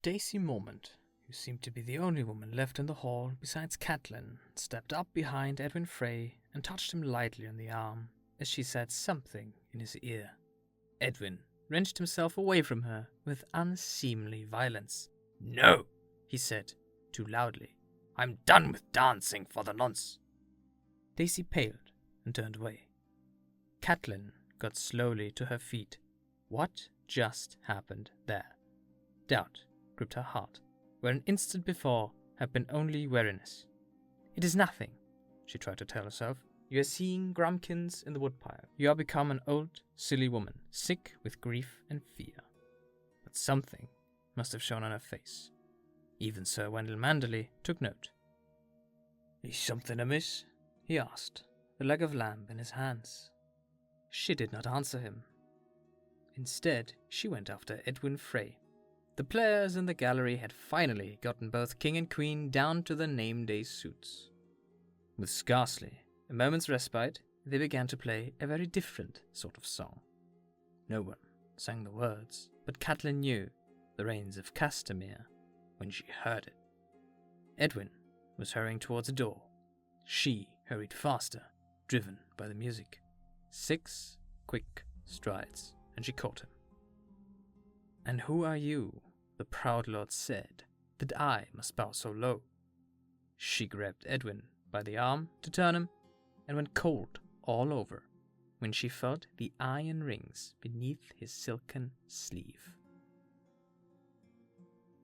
Daisy Moment, who seemed to be the only woman left in the hall besides Catelyn, stepped up behind Edwin Frey and touched him lightly on the arm as she said something in his ear. Edwin wrenched himself away from her with unseemly violence. "No," he said, too loudly. "I'm done with dancing for the nonce." Daisy paled and turned away. Catelyn got slowly to her feet. What just happened there? Doubt gripped her heart, where an instant before had been only weariness. "It is nothing," she tried to tell herself. "You are seeing Grumpkins in the woodpile. You are become an old, silly woman, sick with grief and fear." But something must have shown on her face. Even Sir Wendell Manderley took note. "Is something amiss?" he asked, the leg of lamb in his hands. She did not answer him. Instead, she went after Edwin Frey. The players in the gallery had finally gotten both king and queen down to their name-day suits. With scarcely a moment's respite, they began to play a very different sort of song. No one sang the words, but Catelyn knew the Rains of Castamere when she heard it. Edwin was hurrying towards a door. She hurried faster, driven by the music. 6 quick strides, and she caught him. "And who are you," the proud lord said, "that I must bow so low?" She grabbed Edwin by the arm to turn him, and went cold all over when she felt the iron rings beneath his silken sleeve.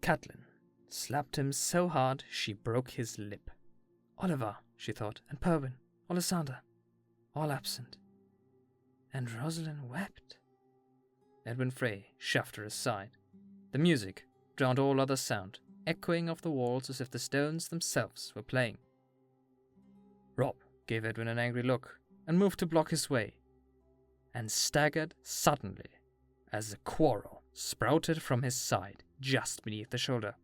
Catelyn slapped him so hard she broke his lip. Oliver, she thought, and Perwyn, Olysander, all absent. And Rosalind wept. Edwin Frey shoved her aside. The music drowned all other sound, echoing off the walls as if the stones themselves were playing. Rob gave Edwin an angry look and moved to block his way, and staggered suddenly as a quarrel sprouted from his side just beneath the shoulder.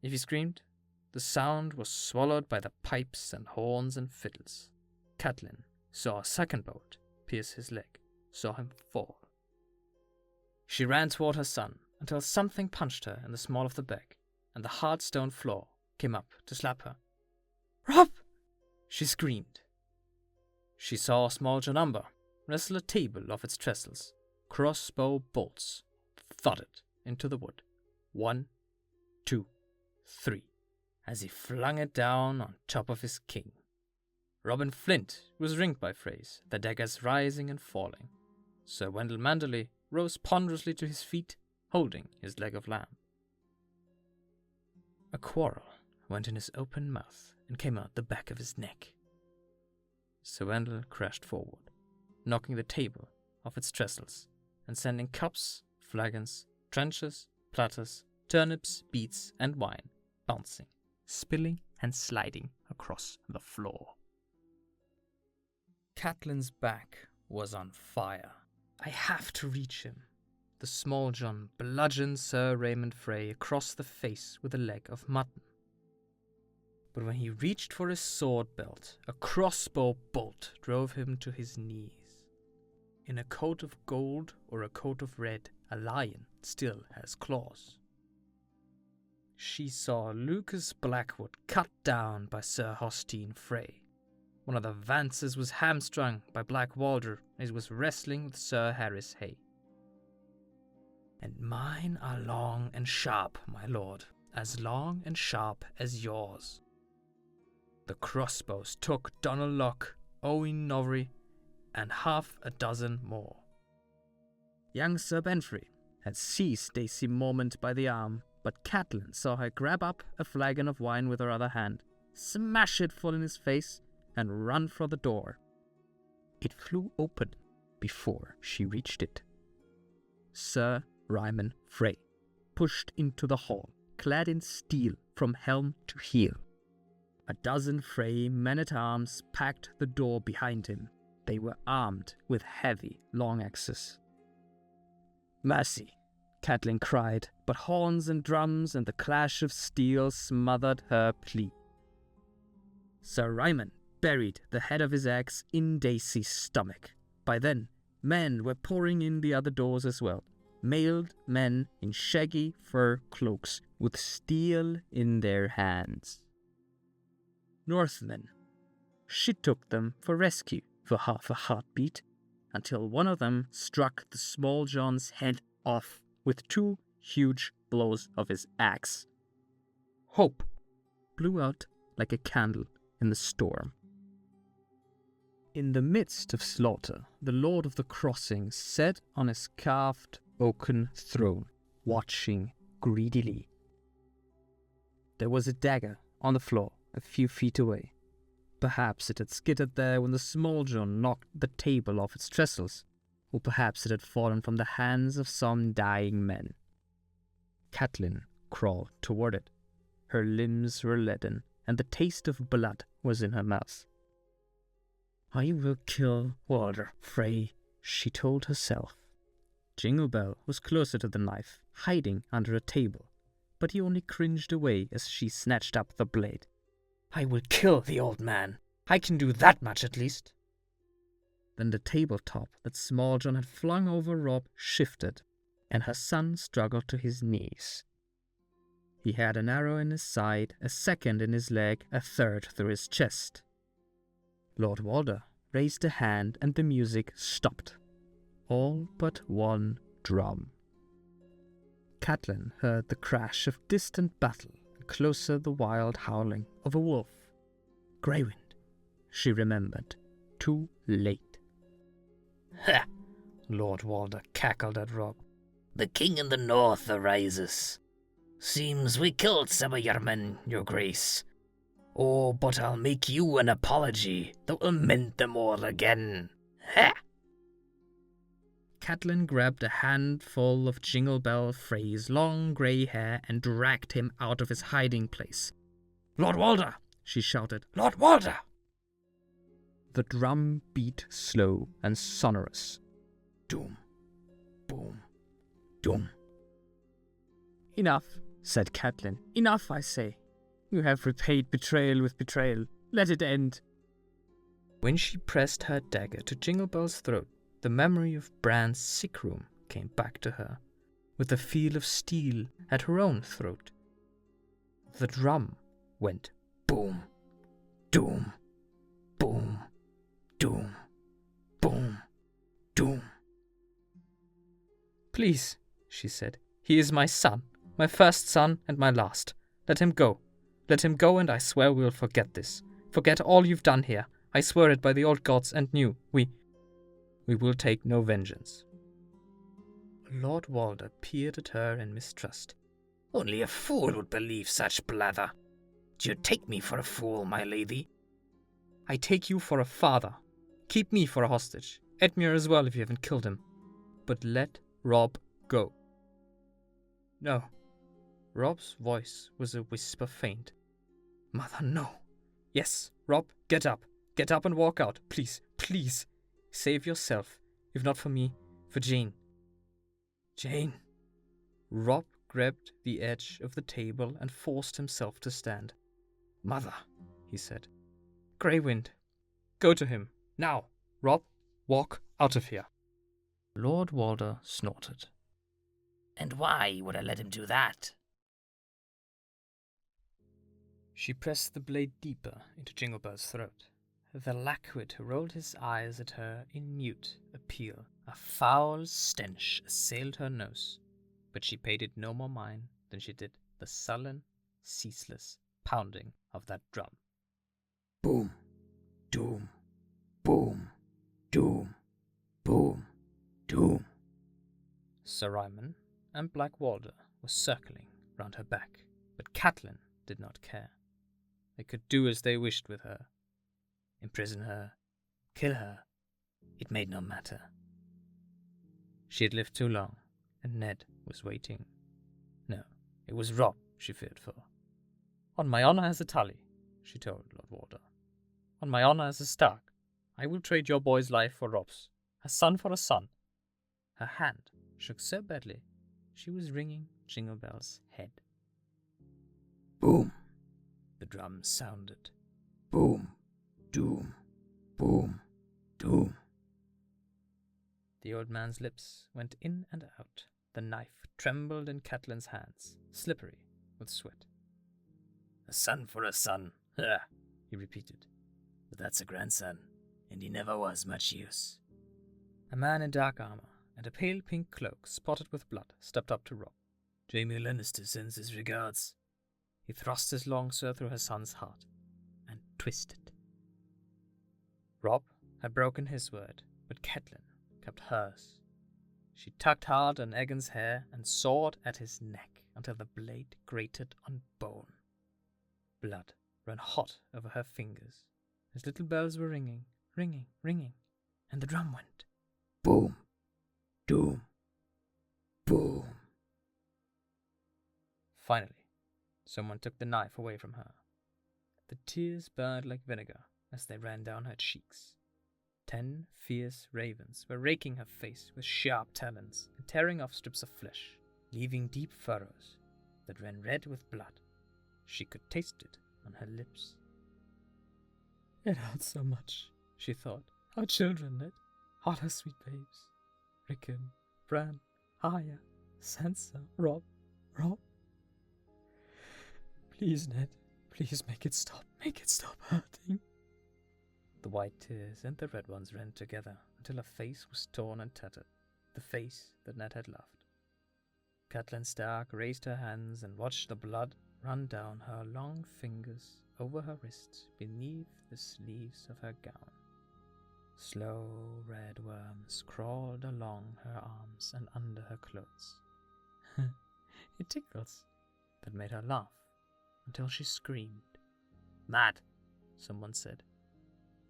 If he screamed, the sound was swallowed by the pipes and horns and fiddles. Catelyn saw a second bolt pierce his leg, saw him fall. She ran toward her son until something punched her in the small of the back, and the hard stone floor came up to slap her. "Rob!" she screamed. She saw small John Umber wrestle a table off its trestles. Crossbow bolts thudded into the wood. 1, 2, 3, as he flung it down on top of his king. Robin Flint was ringed by Freys, the daggers rising and falling. Sir Wendell Manderley rose ponderously to his feet, holding his leg of lamb. A quarrel went in his open mouth and came out the back of his neck. Sir Wendell crashed forward, knocking the table off its trestles and sending cups, flagons, trenchers, platters, turnips, beets, and wine bouncing, spilling, and sliding across the floor. Catelyn's back was on fire. "I have to reach him." The small John bludgeoned Sir Raymond Frey across the face with a leg of mutton. But when he reached for his sword belt, a crossbow bolt drove him to his knees. In a coat of gold or a coat of red, a lion still has claws. She saw Lucas Blackwood cut down by Sir Hostine Frey. One of the Vances was hamstrung by Black Walder as he was wrestling with Sir Harris Hay. "And mine are long and sharp, my lord, as long and sharp as yours." The crossbows took Donald Locke, Owen Novery, and half a dozen more. Young Sir Benfrey had seized Daisy Moment by the arm, but Catelyn saw her grab up a flagon of wine with her other hand, smash it full in his face, and run for the door. It flew open before she reached it. Sir Ryman Frey pushed into the hall, clad in steel from helm to heel. A dozen Frey men-at-arms packed the door behind him. They were armed with heavy long axes. "Mercy!" Catelyn cried, but horns and drums and the clash of steel smothered her plea. Sir Ryman buried the head of his axe in Daisy's stomach. By then, men were pouring in the other doors as well. mailed men in shaggy fur cloaks with steel in their hands. Northmen. She took them for rescue for half a heartbeat, until one of them struck the small John's head off with 2 huge blows of his axe. Hope blew out like a candle in the storm. In the midst of slaughter, the Lord of the Crossing sat on his carved oaken throne, watching greedily. There was a dagger on the floor a few feet away. Perhaps it had skittered there when the small John knocked the table off its trestles, or perhaps it had fallen from the hands of some dying man. Catelyn crawled toward it. Her limbs were leaden, and the taste of blood was in her mouth. "I will kill Walder Frey," she told herself. Jingle Bell was closer to the knife, hiding under a table, but he only cringed away as she snatched up the blade. "I will kill the old man. I can do that much at least." Then the tabletop that Small John had flung over Robb shifted, and her son struggled to his knees. He had an arrow in his side, a second in his leg, a third through his chest. Lord Walder raised a hand and the music stopped. All but one drum. Catelyn heard the crash of distant battle, and closer the wild howling of a wolf. Greywind, she remembered, too late. "Ha!" Lord Walder cackled at Robb. "The king in the north arises. Seems we killed some of your men, your grace. Oh, but I'll make you an apology that will mend them all again. Ha!" Catelyn grabbed a handful of Jingle Bell Frey's long grey hair and dragged him out of his hiding place. "Lord Walder!" she shouted. "Lord Walder!" The drum beat slow and sonorous. Doom, boom, doom. "Enough," said Catelyn. "Enough, I say. You have repaid betrayal with betrayal. Let it end." When she pressed her dagger to Jingle Bell's throat, the memory of Bran's sick room came back to her, with the feel of steel at her own throat. The drum went boom, doom, boom, doom, boom, doom. "Please," she said, "he is my son, my first son and my last. Let him go. Let him go, and I swear we'll forget this. Forget all you've done here. I swear it by the old gods and new. We will take no vengeance." Lord Walder peered at her in mistrust. "Only a fool would believe such blather. Do you take me for a fool, my lady?" "I take you for a father. Keep me for a hostage. Edmure as well if you haven't killed him. But let Robb go." "No." Robb's voice was a whisper faint. "Mother, no. Yes, Robb, get up. Get up and walk out. Please, please. Save yourself. If not for me, for Jane." "Jane." Robb grabbed the edge of the table and forced himself to stand. "Mother," he said. "Greywind. Go to him. Now. Robb, walk out of here." Lord Walder snorted. "And why would I let him do that?" She pressed the blade deeper into Jingle Bell's throat. The Lackwit rolled his eyes at her in mute appeal. A foul stench assailed her nose, but she paid it no more mind than she did the sullen, ceaseless pounding of that drum. Boom, doom, boom, doom, boom, doom. Sir Ryman and Black Walder were circling round her back, but Catelyn did not care. They could do as they wished with her. Imprison her, kill her, it made no matter. She had lived too long, and Ned was waiting. No, it was Robb she feared for. "On my honour as a Tully," she told Lord Walder. "On my honour as a Stark, I will trade your boy's life for Robb's. A son for a son." Her hand shook so badly she was wringing Jingle Bell's head. Boom, the drum sounded. Boom, doom, boom, doom. The old man's lips went in and out. The knife trembled in Catelyn's hands, slippery with sweat. A son for a son, he repeated. But that's a grandson, and he never was much use. A man in dark armor and a pale pink cloak spotted with blood stepped up to Rob. Jaime Lannister sends his regards. He thrust his long sword through her son's heart and twisted. Rob had broken his word, but Catelyn kept hers. She tugged hard on Aegon's hair and sawed at his neck until the blade grated on bone. Blood ran hot over her fingers. His little bells were ringing, ringing, ringing, and the drum went. Boom. Doom. Boom. Finally, someone took the knife away from her. The tears burned like vinegar as they ran down her cheeks. 10 fierce ravens were raking her face with sharp talons and tearing off strips of flesh, leaving deep furrows that ran red with blood. She could taste it on her lips. It hurts so much, she thought. Our children, Ned. All her sweet babes. Rickon, Bran, Arya, Sansa, Rob. Please, Ned. Please make it stop. Make it stop hurting. The white tears and the red ones ran together until her face was torn and tattered, the face that Ned had loved. Catelyn Stark raised her hands and watched the blood run down her long fingers over her wrists beneath the sleeves of her gown. Slow red worms crawled along her arms and under her clothes. It tickles. That made her laugh until she screamed. Mad, someone said.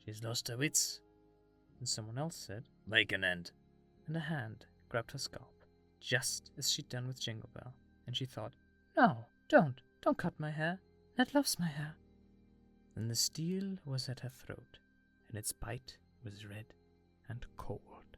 She's lost her wits. And someone else said, make an end. And a hand grabbed her scalp, just as she'd done with Jingle Bell, and she thought, no, don't cut my hair. Ned loves my hair. Then the steel was at her throat, and its bite was red and cold.